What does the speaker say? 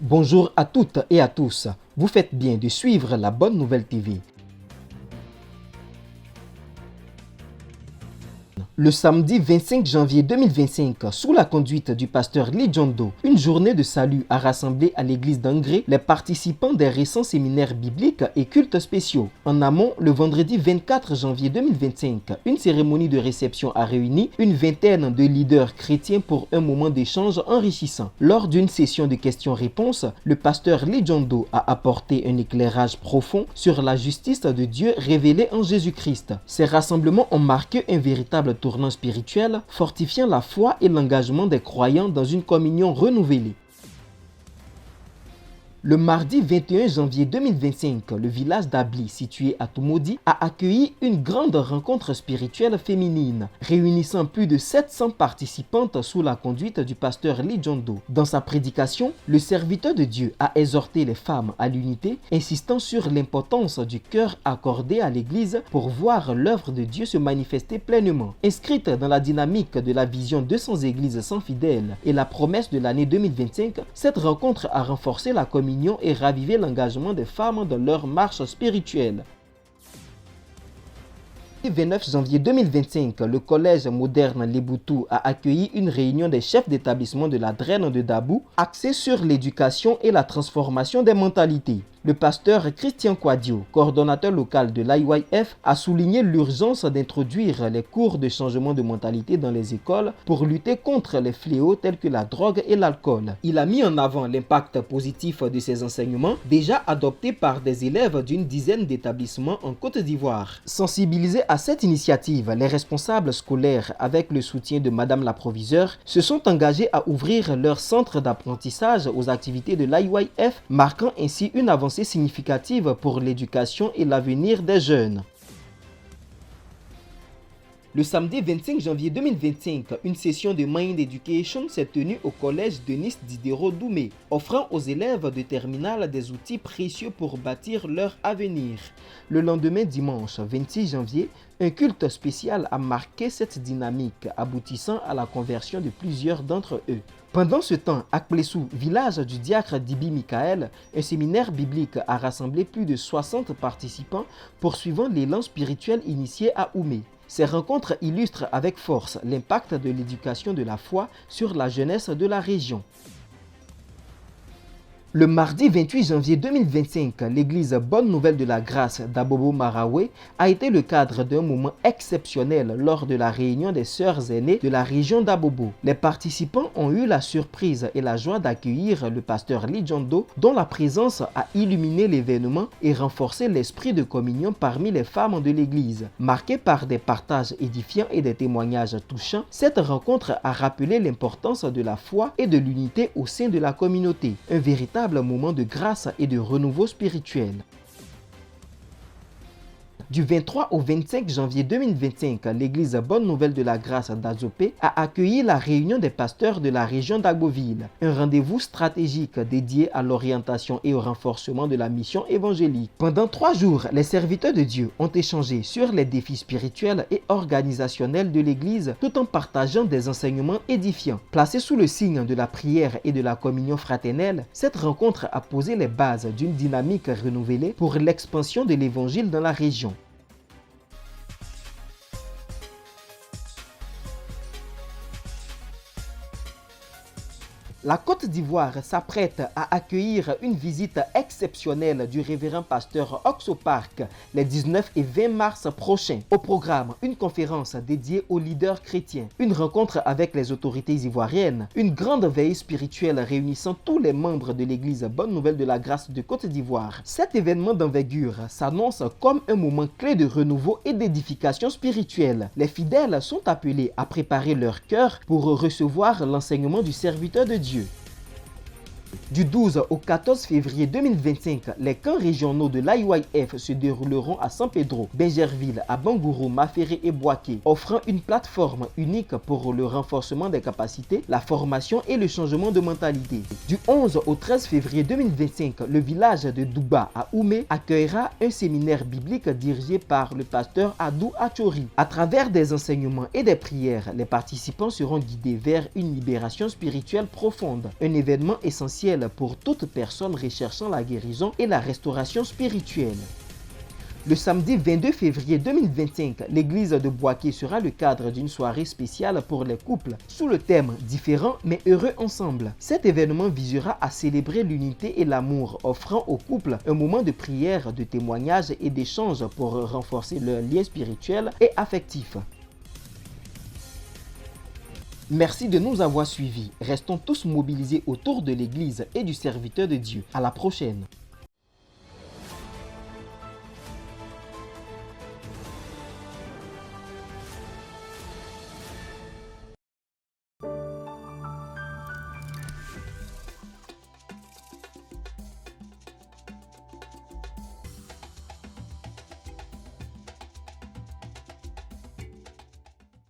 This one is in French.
Bonjour à toutes et à tous. Vous faites bien de suivre la Bonne Nouvelle TV. Le samedi 25 janvier 2025, sous la conduite du pasteur Lee John-do, une journée de salut a rassemblé à l'église d'Angré les participants des récents séminaires bibliques et cultes spéciaux. En amont, le vendredi 24 janvier 2025, une cérémonie de réception a réuni une vingtaine de leaders chrétiens pour un moment d'échange enrichissant. Lors d'une session de questions-réponses, le pasteur Lee John-do a apporté un éclairage profond sur la justice de Dieu révélée en Jésus-Christ. Ces rassemblements ont marqué un véritable tournant spirituel, fortifiant la foi et l'engagement des croyants dans une communion renouvelée. Le mardi 21 janvier 2025, le village d'Abli, situé à Tumodi, a accueilli une grande rencontre spirituelle féminine, réunissant plus de 700 participantes sous la conduite du pasteur Lee John-do. Dans sa prédication, le serviteur de Dieu a exhorté les femmes à l'unité, insistant sur l'importance du cœur accordé à l'Église pour voir l'œuvre de Dieu se manifester pleinement. Inscrite dans la dynamique de la vision 200 églises sans fidèles et la promesse de l'année 2025, cette rencontre a renforcé la communion et raviver l'engagement des femmes dans leur marche spirituelle. Le 29 janvier 2025, le collège moderne Leboutou a accueilli une réunion des chefs d'établissement de la Draine de Dabou axée sur l'éducation et la transformation des mentalités. Le pasteur Christian Quadio, coordonnateur local de l'IYF, a souligné l'urgence d'introduire les cours de changement de mentalité dans les écoles pour lutter contre les fléaux tels que la drogue et l'alcool. Il a mis en avant l'impact positif de ces enseignements déjà adoptés par des élèves d'une dizaine d'établissements en Côte d'Ivoire. Sensibilisés à cette initiative, les responsables scolaires, avec le soutien de Madame la Proviseure, se sont engagés à ouvrir leur centre d'apprentissage aux activités de l'IYF, marquant ainsi une avancée significative pour l'éducation et l'avenir des jeunes. Le samedi 25 janvier 2025, une session de Mind Education s'est tenue au collège Denis Diderot Doumé, offrant aux élèves de terminale des outils précieux pour bâtir leur avenir. Le lendemain dimanche 26 janvier, un culte spécial a marqué cette dynamique, aboutissant à la conversion de plusieurs d'entre eux. Pendant ce temps, à Plessou, village du diacre Dibi Michael, un séminaire biblique a rassemblé plus de 60 participants poursuivant l'élan spirituel initié à Oumé. Ces rencontres illustrent avec force l'impact de l'éducation de la foi sur la jeunesse de la région. Le mardi 28 janvier 2025, l'église Bonne Nouvelle de la Grâce d'Abobo Marawe a été le cadre d'un moment exceptionnel lors de la réunion des sœurs aînées de la région d'Abobo. Les participants ont eu la surprise et la joie d'accueillir le pasteur Lee John-do, dont la présence a illuminé l'événement et renforcé l'esprit de communion parmi les femmes de l'église. Marquée par des partages édifiants et des témoignages touchants, cette rencontre a rappelé l'importance de la foi et de l'unité au sein de la communauté. Un véritable moment de grâce et de renouveau spirituel. Du 23 au 25 janvier 2025, l'église Bonne Nouvelle de la Grâce d'Azopé a accueilli la réunion des pasteurs de la région d'Agboville, un rendez-vous stratégique dédié à l'orientation et au renforcement de la mission évangélique. Pendant 3 jours, les serviteurs de Dieu ont échangé sur les défis spirituels et organisationnels de l'église tout en partageant des enseignements édifiants. Placée sous le signe de la prière et de la communion fraternelle, cette rencontre a posé les bases d'une dynamique renouvelée pour l'expansion de l'évangile dans la région. La Côte d'Ivoire s'apprête à accueillir une visite exceptionnelle du révérend pasteur Oxo Park les 19 et 20 mars prochains. Au programme, une conférence dédiée aux leaders chrétiens, une rencontre avec les autorités ivoiriennes, une grande veille spirituelle réunissant tous les membres de l'église Bonne Nouvelle de la Grâce de Côte d'Ivoire. Cet événement d'envergure s'annonce comme un moment clé de renouveau et d'édification spirituelle. Les fidèles sont appelés à préparer leur cœur pour recevoir l'enseignement du serviteur de Dieu. Du 12 au 14 février 2025, les camps régionaux de l'IYF se dérouleront à San Pedro, Benjerville, à Bangourou, Maféré et Boaké, offrant une plateforme unique pour le renforcement des capacités, la formation et le changement de mentalité. Du 11 au 13 février 2025, le village de Douba à Oumé accueillera un séminaire biblique dirigé par le pasteur Adou Achori. À travers des enseignements et des prières, les participants seront guidés vers une libération spirituelle profonde, un événement essentiel spirituel pour toute personne recherchant la guérison et la restauration spirituelle. Le samedi 22 février 2025, l'église de Boaké sera le cadre d'une soirée spéciale pour les couples sous le thème « Différents mais heureux ensemble ». Cet événement visera à célébrer l'unité et l'amour, offrant aux couples un moment de prière, de témoignage et d'échange pour renforcer leur lien spirituel et affectif. Merci de nous avoir suivis. Restons tous mobilisés autour de l'église et du serviteur de Dieu. À la prochaine.